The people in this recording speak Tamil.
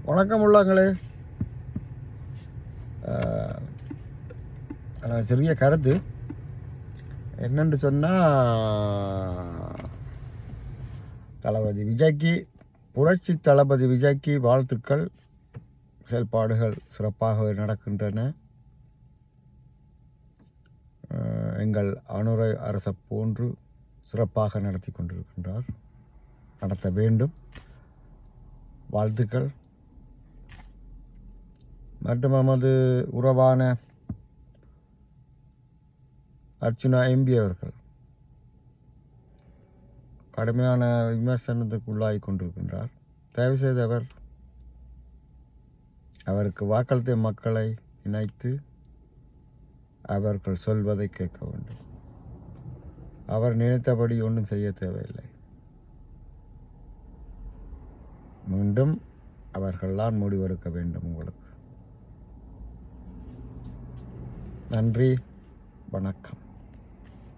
வணக்கம் உள்ளங்களே. சிறிய கருத்து என்னென்று சொன்னால், தளபதி விஜய்க்கு, புரட்சி தளபதி விஜய்க்கு வாழ்த்துக்கள். செயல்பாடுகள் சிறப்பாக நடக்கின்றன. எங்கள் அனுரை அரசை போன்று சிறப்பாக நடத்தி கொண்டிருக்கின்றார். நடத்த வேண்டும். வாழ்த்துக்கள். மற்றும் நமது உறவான அர்ச்சுனா எம்பி அவர்கள் கடுமையான விமர்சனத்துக்கு உள்ளாகி கொண்டிருக்கின்றார். தயவுசெய்து அவருக்கு வாக்களித்த மக்களை இணைத்து அவர்கள் சொல்வதை கேட்க வேண்டும். அவர் நினைத்தபடி ஒன்றும் செய்ய தேவையில்லை. மீண்டும் அவர்கள்தான் முடிவெடுக்க வேண்டும். உங்களுக்கு நன்றி, வணக்கம்.